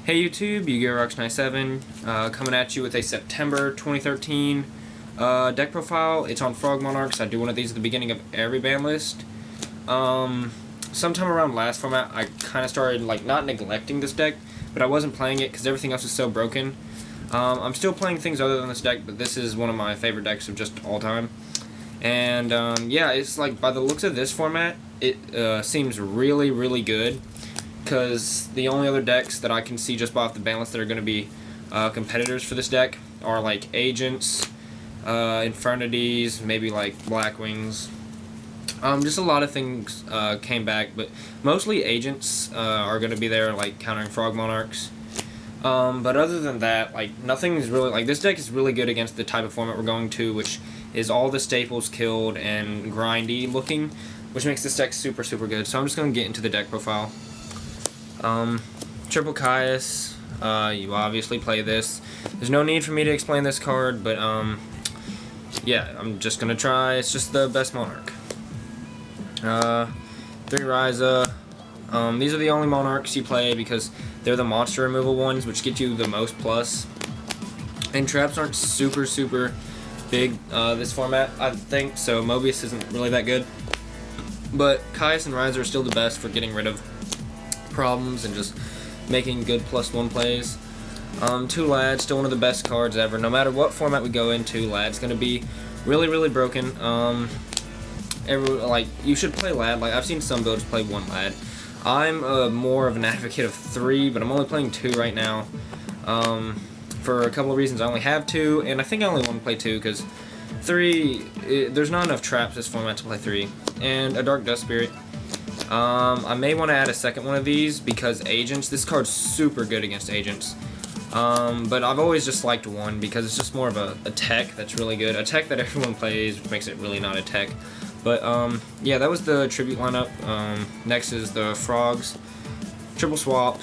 Hey YouTube, YugiRocks97 coming at you with a September 2013 deck profile. It's on Frog Monarchs. I do one of these at the beginning of every ban list. Sometime around last format, I kind of started not neglecting this deck, but I wasn't playing it because everything else is so broken. I'm still playing things other than this deck, but this is one of my favorite decks of just all time. And yeah, it's by the looks of this format, it seems really good. Because the only other decks that I can see just off the ban list that are going to be competitors for this deck are Agents, Infernities, maybe Blackwings. Just a lot of things came back, but mostly Agents are going to be there, countering Frog Monarchs. But other than that, nothing's really, this deck is really good against the type of format we're going to, which is all the staples killed and grindy looking, which makes this deck super good. So I'm just going to get into the deck profile. Triple Caius, you obviously play this. There's no need for me to explain this card, but yeah, I'm just gonna try. It's just the best Monarch. 3 Ryza. These are the only Monarchs you play because they're the monster removal ones, which get you the most plus. And traps aren't super big this format, I think, so Mobius isn't really that good. But Caius and Ryza are still the best for getting rid of problems and just making good +1 plays. 2 Lad, still one of the best cards ever. No matter what format we go into, Lad's gonna be really broken. You should play Lad. I've seen some builds play 1 Lad. I'm more of an advocate of 3, but I'm only playing 2 right now. For a couple of reasons. I only have 2, and I think I only want to play 2 because 3, there's not enough traps this format to play 3. And a Dark Dust Spirit. I may want to add a second one of these because Agents, this card's super good against Agents. But I've always just liked 1 because it's just more of a tech that's really good. A tech that everyone plays, which makes it really not a tech. But yeah, that was the tribute lineup. Next is the Frogs. Triple swap.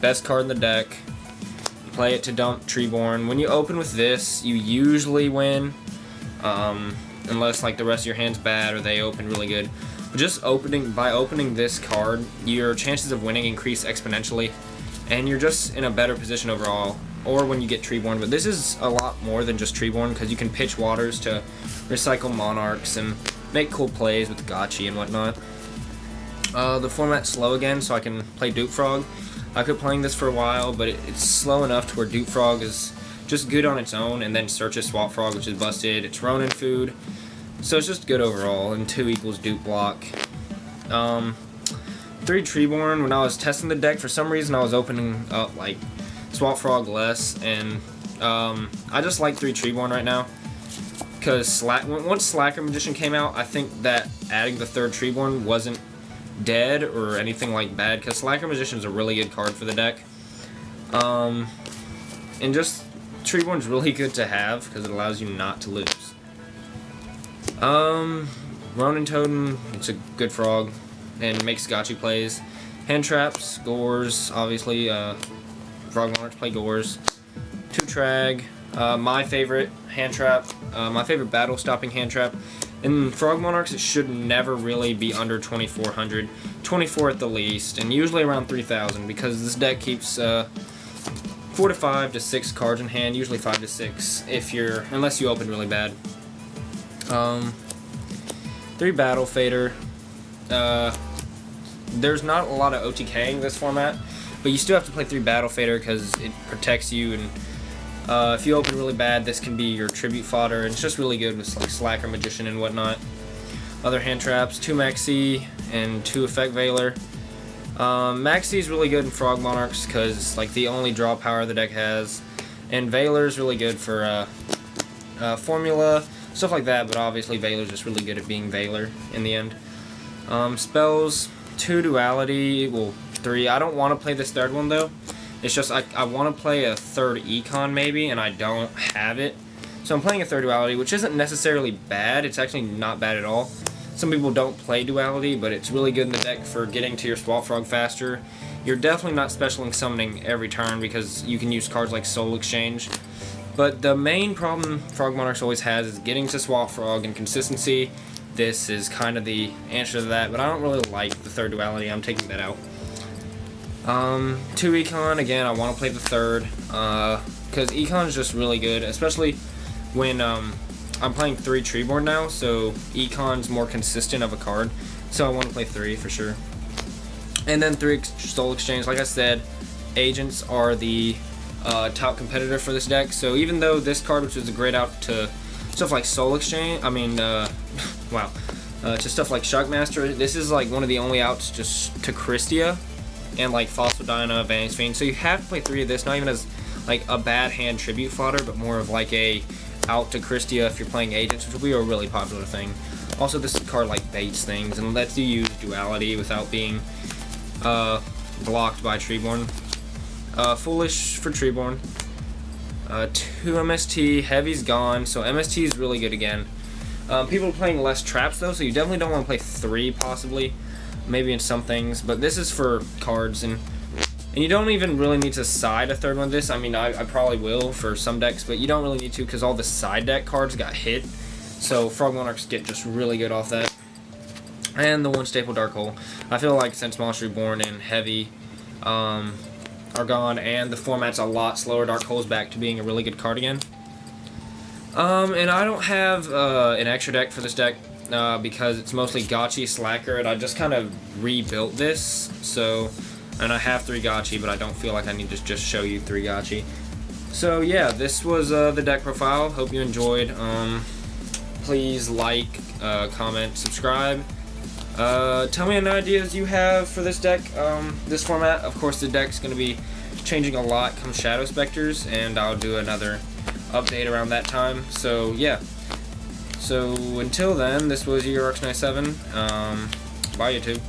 Best card in the deck. You play it to dump Treeborn. When you open with this, you usually win. Unless the rest of your hand's bad or they open really good. Just by opening this card, your chances of winning increase exponentially, and you're just in a better position overall. Or when you get Treeborn, but this is a lot more than just Treeborn because you can pitch Waters to recycle Monarchs and make cool plays with Gotchi and whatnot. The format's slow again, so I can play Duke Frog. I could playing this for a while, but it's slow enough to where Duke Frog is just good on its own, and then Search a Swap Frog, which is busted. It's Ronin food. So it's just good overall, and 2 equals Duke block. 3 Treeborn, when I was testing the deck, for some reason I was opening up Swap Frog less, and I just like 3 Treeborn right now. Because once Slacker Magician came out, I think that adding the 3rd Treeborn wasn't dead or anything bad, because Slacker Magician is a really good card for the deck. And just Treeborn's really good to have because it allows you not to lose. Ronin Totem, it's a good frog, and makes Gotchi plays. Hand traps, Gores, obviously, Frog Monarchs play Gores. 2 Trag, my favorite hand trap, my favorite battle stopping hand trap. In Frog Monarchs, it should never really be under 2400, 24 at the least, and usually around 3000 because this deck keeps 4 to 5 to 6 cards in hand, usually 5 to 6 unless you open really bad. 3 Battle Fader. There's not a lot of OTKing this format, but you still have to play 3 Battle Fader because it protects you, and if you open really bad, this can be your tribute fodder, and it's just really good with Slacker Magician and whatnot. Other hand traps, 2 Maxi and 2 Effect Veiler. Maxi is really good in Frog Monarchs because it's the only draw power the deck has, and Veiler is really good for formula, stuff like that, but obviously Veiler's just really good at being Veiler in the end. Spells, 2 Duality, well 3. I don't want to play this 3rd one though. It's just I want to play a 3rd Econ maybe, and I don't have it. So I'm playing a 3rd Duality, which isn't necessarily bad. It's actually not bad at all. Some people don't play Duality, but it's really good in the deck for getting to your Swap Frog faster. You're definitely not specialing summoning every turn because you can use cards like Soul Exchange. But the main problem Frog Monarchs always has is getting to Swap Frog and consistency. This is kind of the answer to that, but I don't really like the 3rd Duality. I'm taking that out. Two Econ, again, I want to play the third, because Econ is just really good, especially when, I'm playing 3 Treeborn now, so Econ's more consistent of a card, so I want to play 3 for sure. And then 3 Soul Exchange, like I said, Agents are the top competitor for this deck, so even though this card, which is a great out to stuff like Soul Exchange, wow, to stuff like Shockmaster, this is like one of the only outs just to Christia, and like Fossil Dyna, Vanishing Fiend, so you have to play 3 of this, not even as like a bad hand tribute fodder, but more of like a out to Christia if you're playing Agents, which will be a really popular thing. Also, this card like baits things and lets you use Duality without being blocked by Treeborn. Foolish for Treeborn. 2 MST, Heavy's gone, so MST is really good again. People are playing less traps though, so you definitely don't want to play 3 possibly, maybe in some things, but this is for cards, and you don't even really need to side a third one of this. I mean, I probably will for some decks, but you don't really need to because all the side deck cards got hit, so Frog Monarchs get just really good off that. And the 1 staple Dark Hole. I feel like since Monster Reborn and Heavy are gone, and the format's a lot slower, Dark Hole's back to being a really good card again. And I don't have an extra deck for this deck because it's mostly Gotchi, Slacker, and I just kind of rebuilt this, so, and I have 3 Gotchi, but I don't feel like I need to just show you 3 Gotchi. So yeah, this was the deck profile. Hope you enjoyed. Please like, comment, subscribe. Tell me any ideas you have for this deck, this format. Of course, the deck's going to be changing a lot come Shadow Specters, and I'll do another update around that time. So yeah. So until then, this was EuroX97. Bye YouTube.